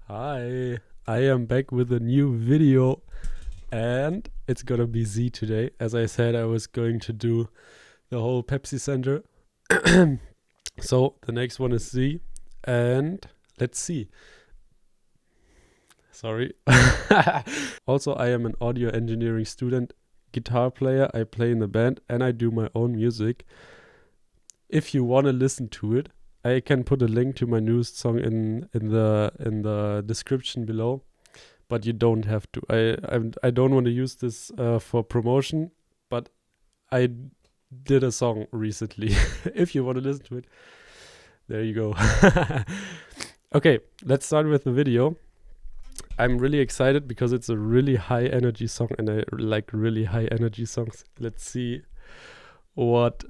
Hi, I am back with a new video and it's gonna be Z today. As I said, I was going to do the whole Pepsi Center. So the next one is Z and let's see. Sorry. Also, I am an audio engineering student, guitar player. I play in the band and I do my own music. If you want to listen to it, I can put a link to my newest song in the description below, but you don't have to. I don't want to use this for promotion, but I did a song recently. If you want to listen to it, there you go. Okay, let's start with the video. I'm really excited because it's a really high energy song and I like really high energy songs. Let's see what...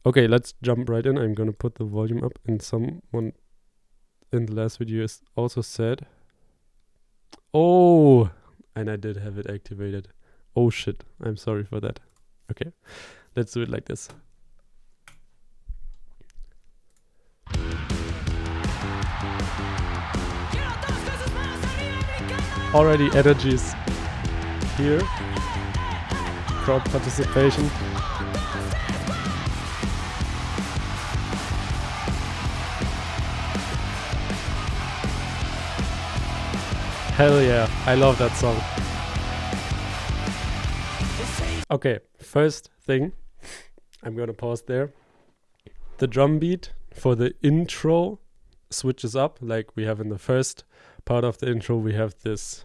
Okay, let's jump right in. I'm gonna put the volume up, and someone in the last video is also said, oh, and I did have it activated. Oh shit, I'm sorry for that. Okay, let's do it like this. Already energies here, crowd participation. Hell yeah, I love that song. Okay, first thing, I'm gonna pause there. The drum beat for the intro switches up, like we have in the first part of the intro. We have this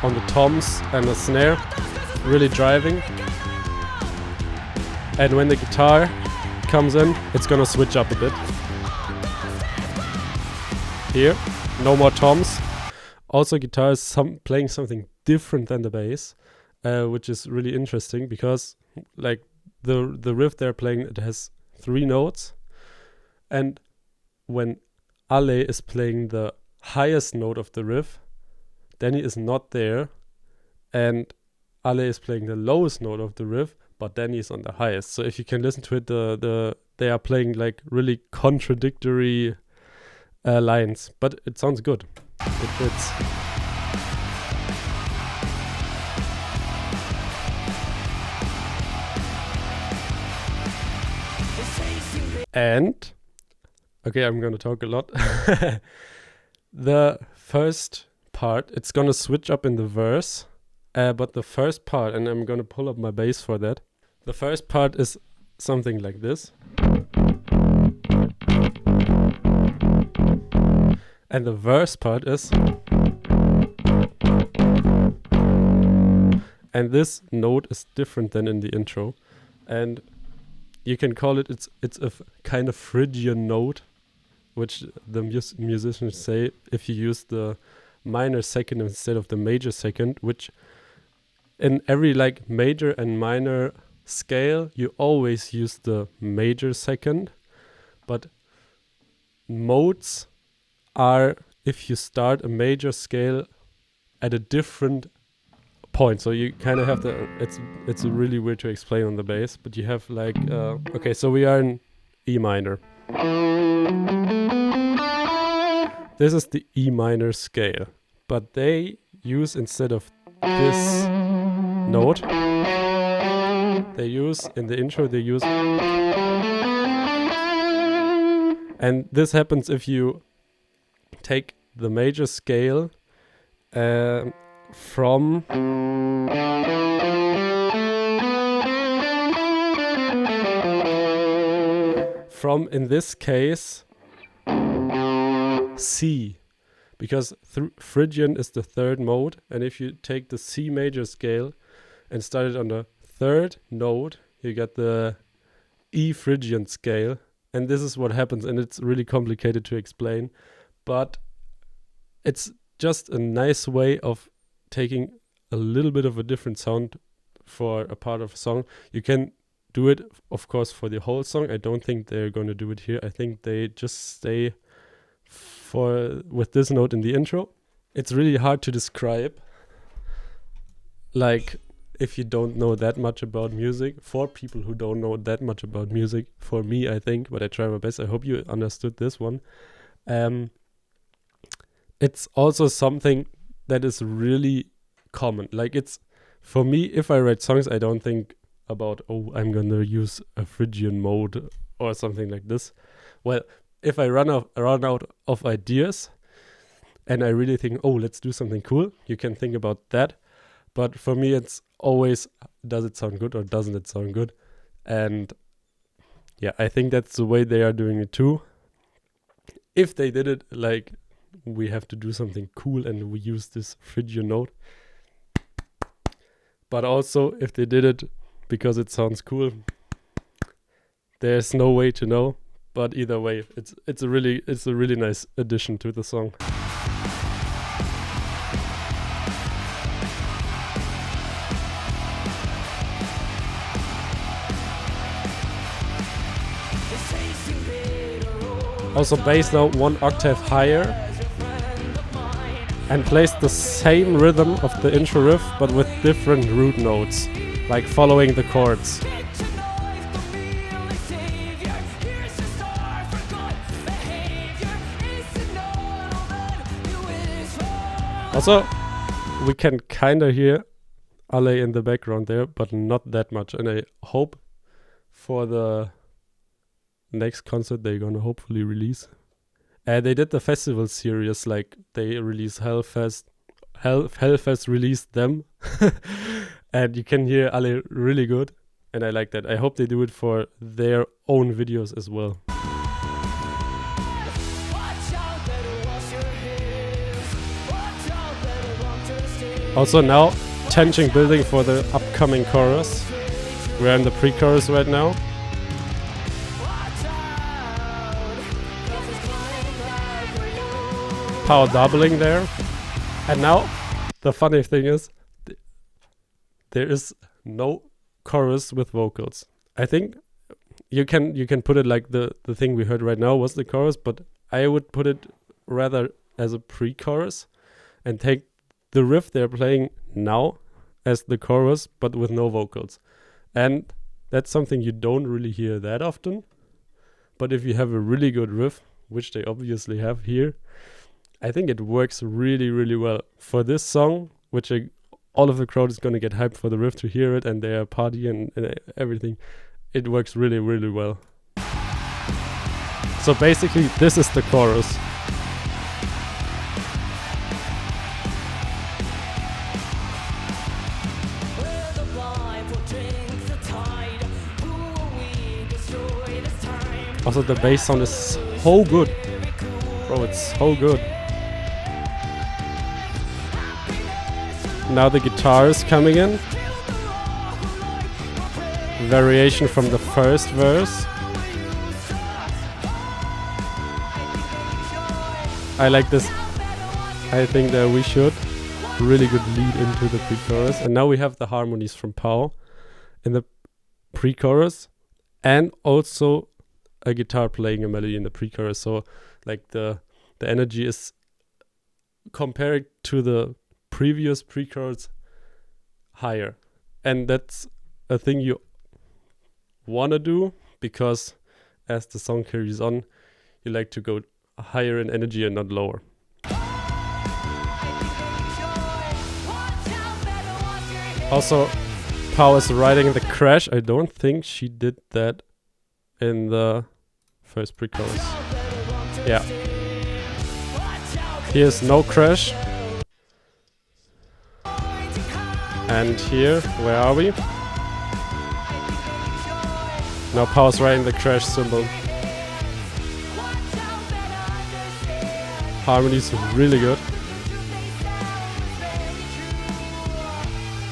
on the toms and the snare, really driving. And when the guitar comes in, it's gonna switch up a bit. Here, no more toms. Also, guitar is playing something different than the bass, which is really interesting because, like, the riff they're playing, it has 3 notes, and when Ale is playing the highest note of the riff, Danny is not there, and Ale is playing the lowest note of the riff, but Danny is on the highest. So if you can listen to it, they are playing like really contradictory lines, but it sounds good. It fits. And okay, I'm gonna talk a lot. The first part, it's gonna switch up in the verse, but the first part, and I'm gonna pull up my bass for that. The first part is something like this. And the verse part is, and this note is different than in the intro, and you can call it, it's a kind of Phrygian note, which the musicians say if you use the minor second instead of the major second, which in every like major and minor scale you always use the major second, but modes are if you start a major scale at a different point. So you kind of have the, it's really weird to explain on the bass, but you have like, okay, so we are in E minor. This is the E minor scale, but they use, instead of this note, they use, in the intro, they use, and this happens if you take the major scale from in this case C, because Phrygian is the 3rd mode, and if you take the C major scale and start it on the 3rd note, you get the E Phrygian scale, and this is what happens, and it's really complicated to explain, but it's just a nice way of taking a little bit of a different sound for a part of a song. You can do it, of course, for the whole song. I don't think they're going to do it here. I think they just stay with this note in the intro. It's really hard to describe, like, if you don't know that much about music, for people who don't know that much about music, for me, I think, but I try my best. I hope you understood this one. It's also something that is really common. Like, it's, for me, if I write songs, I don't think about, oh, I'm gonna use a Phrygian mode or something like this. Well, if I run out of ideas and I really think, oh, let's do something cool, you can think about that. But for me, it's always, does it sound good or doesn't it sound good? And yeah, I think that's the way they are doing it too. If they did it like, we have to do something cool and we use this Phrygian note. But also, if they did it because it sounds cool, there's no way to know. But either way, it's a really nice addition to the song. Also bass now 1 octave higher and plays the same rhythm of the intro riff but with different root notes, like following the chords. Also, we can kinda hear Ale in the background there, but not that much, and I hope for the next concert they're gonna hopefully release. They did the festival series, like they release Hellfest released them and you can hear Ale really good and I like that. I hope they do it for their own videos as well. Also now tension building for the upcoming chorus. We're in the pre-chorus right now. Power doubling there. And now the funny thing is there is no chorus with vocals. I think you can put it like the thing we heard right now was the chorus, but I would put it rather as a pre-chorus and take the riff they're playing now as the chorus but with no vocals. And that's something you don't really hear that often. But if you have a really good riff, which they obviously have here, I think it works really, really well. For this song, which all of the crowd is going to get hyped for the riff to hear it and they are partying and everything, it works really, really well. So basically, this is the chorus. Also, the bass sound is so good. Bro, it's so good. Now the guitar is coming in. Variation from the first verse. I like this. I think that we should. Really good lead into the pre-chorus. And now we have the harmonies from Pau in the pre-chorus. And also a guitar playing a melody in the pre-chorus. So like the energy is compared to the previous pre-chorus higher, and that's a thing you want to do because as the song carries on you like to go higher in energy and not lower. Also, Pau is riding the crash. I don't think she did that in the first pre-chorus. Yeah, here's no crash. And here, where are we? Now Pau's riding the crash cymbal. Harmonies really good.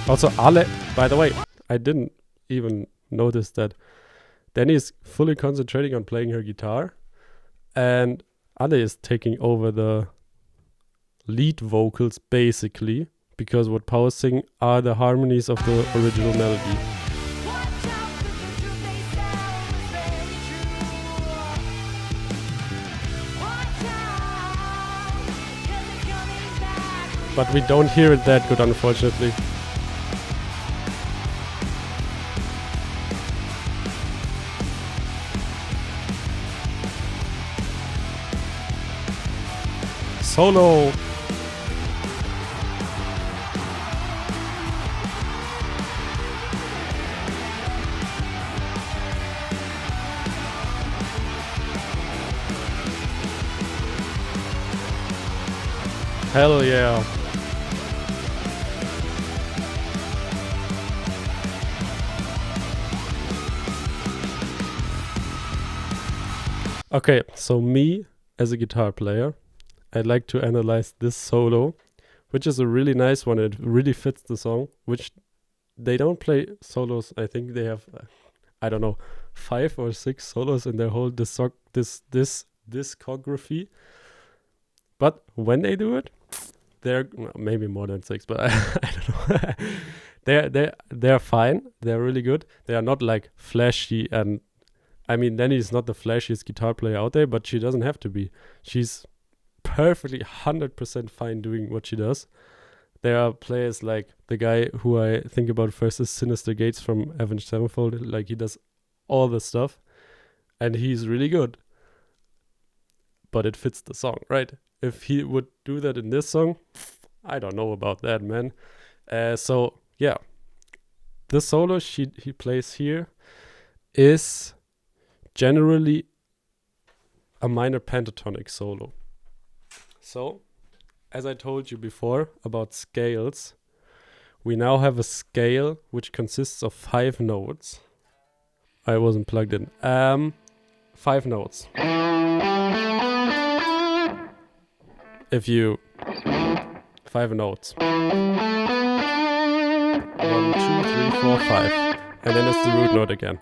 Also Ale, by the way, I didn't even notice that Danny is fully concentrating on playing her guitar and Ale is taking over the lead vocals basically, because what Pau is singing are the harmonies of the original melody. But we don't hear it that good, unfortunately. solo. Hell yeah. Okay, so me as a guitar player, I'd like to analyze this solo, which is a really nice one. It really fits the song, which they don't play solos. I think they have, I don't know, 5 or 6 solos in their whole discography. But when they do it, they're maybe more than 6, but I don't know. they're fine. They're really good. They are not like flashy, and I mean, Danny is not the flashiest guitar player out there, but she doesn't have to be. She's perfectly 100% fine doing what she does. There are players like the guy who I think about first is Sinister Gates from Avenged Sevenfold. Like, he does all the stuff, and he's really good. But it fits the song, right? If he would do that in this song, I don't know about that, man. So yeah, the solo he plays here is generally a minor pentatonic solo. So, as I told you before about scales, we now have a scale which consists of 5 notes. I wasn't plugged in. 5 notes. If you 5 notes. 1, 2, 3, 4, 5. And then it's the root note again.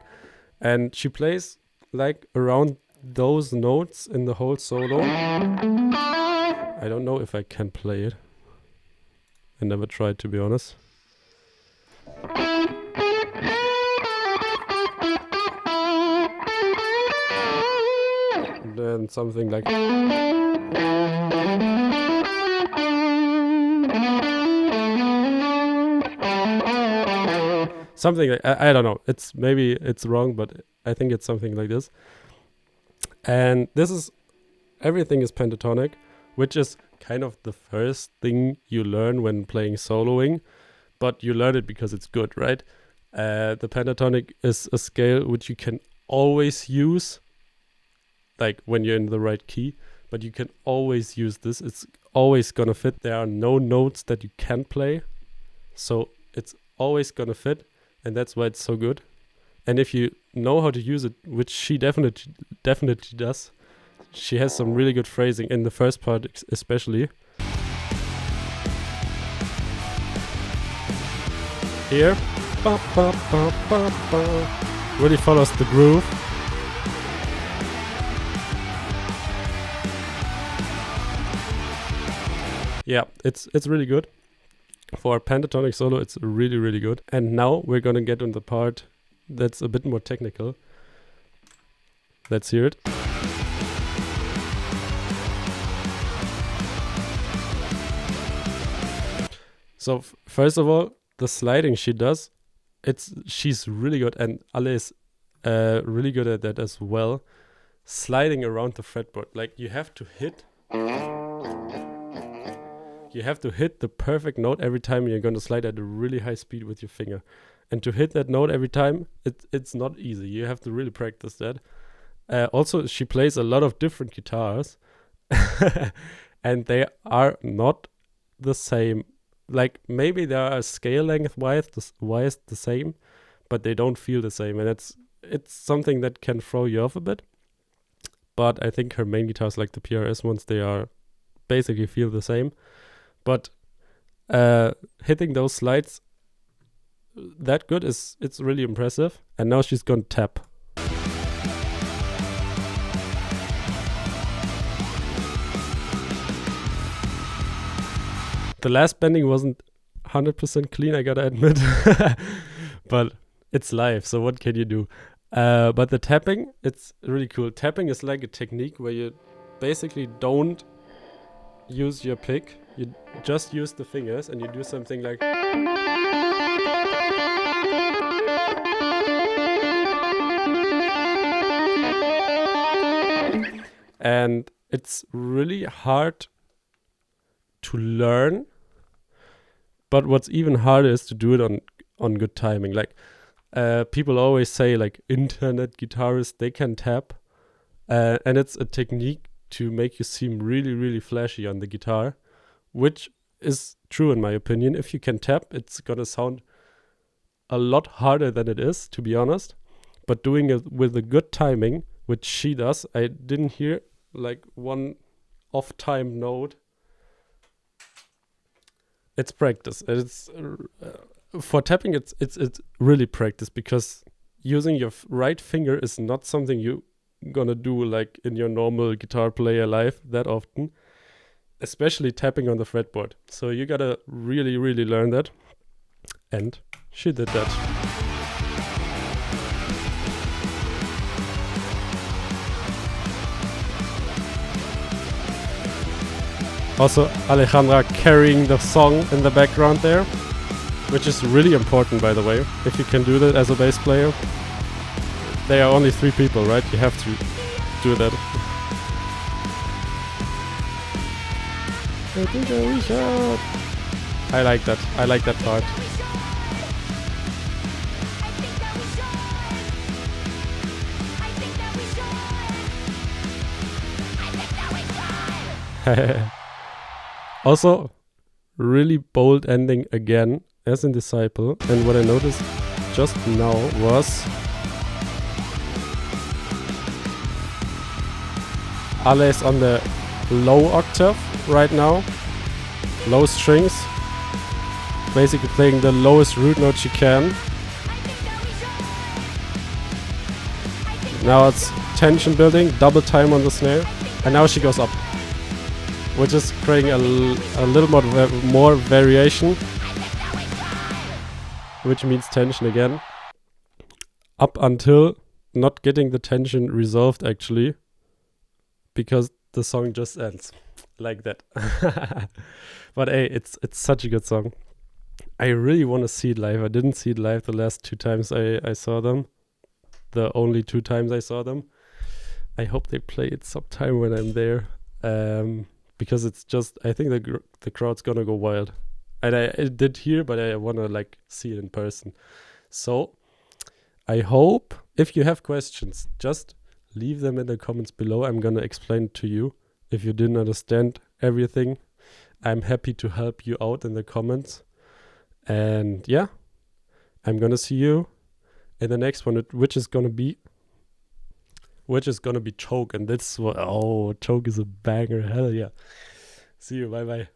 And she plays like around those notes in the whole solo. I don't know if I can play it. I never tried, to be honest. And then something like... something like, I don't know. Maybe it's wrong, but I think it's something like this. And everything is pentatonic, which is kind of the first thing you learn when playing soloing, but you learn it because it's good, right? The pentatonic is a scale which you can always use, like when you're in the right key, but you can always use this. It's always gonna fit. There are no notes that you can't play, so it's always gonna fit, and that's why it's so good. And if you know how to use it, which she definitely does, she has some really good phrasing in the first part especially. Here, ba, ba, ba, ba, ba, really follows the groove. Yeah, it's really good. For a pentatonic solo, it's really, really good. And now we're gonna get on the part that's a bit more technical. Let's hear it. So first of all, the sliding she does, she's really good, and Ale is really good at that as well. Sliding around the fretboard, like you have to hit the perfect note every time you're going to slide at a really high speed with your finger. And to hit that note every time, it's not easy. You have to really practice that. Also, she plays a lot of different guitars. And they are not the same. Like, maybe they are scale length-wise the same, but they don't feel the same. And it's something that can throw you off a bit. But I think her main guitars, like the PRS ones, they are basically feel the same. But hitting those slides that good it's really impressive. And now she's gonna tap. The last bending wasn't 100% clean, I gotta admit. But it's live, so what can you do? But the tapping, it's really cool. Tapping is like a technique where you basically don't use your pick. You just use the fingers and you do something like... And it's really hard to learn, but what's even harder is to do it on good timing. Like people always say, like, internet guitarists, they can tap, and it's a technique to make you seem really, really flashy on the guitar, which is true in my opinion. If you can tap, it's gonna sound a lot harder than it is, to be honest. But doing it with a good timing, which she does, I didn't hear like one off-time note. It's practice. It's for tapping. It's really practice, because using your right finger is not something you gonna do like in your normal guitar player life that often, especially tapping on the fretboard. So you gotta really, really learn that, and she did that. Also, Alejandra carrying the song in the background there, which is really important, by the way, if you can do that as a bass player. There are only 3 people, right? You have to do that. I like that. I like that part. Also, really bold ending again, as in Disciple. And what I noticed just now was Ale is on the low octave right now, low strings, basically playing the lowest root note she can. Now it's tension building, double time on the snare, and now she goes up, which is creating a little more variation, which means tension again, up until not getting the tension resolved actually, because the song just ends like that. But hey, it's such a good song. I really want to see it live. I didn't see it live the last 2 times I saw them. The only 2 times I saw them. I hope they play it sometime when I'm there. Because it's just, I think the crowd's gonna go wild. And I did hear, but I wanna like see it in person. So I hope, if you have questions, just leave them in the comments below. I'm gonna explain it to you. If you didn't understand everything, I'm happy to help you out in the comments. And yeah, I'm gonna see you in the next one, which is gonna be Choke. And that's what, oh, Choke is a banger. Hell yeah. See you. Bye bye.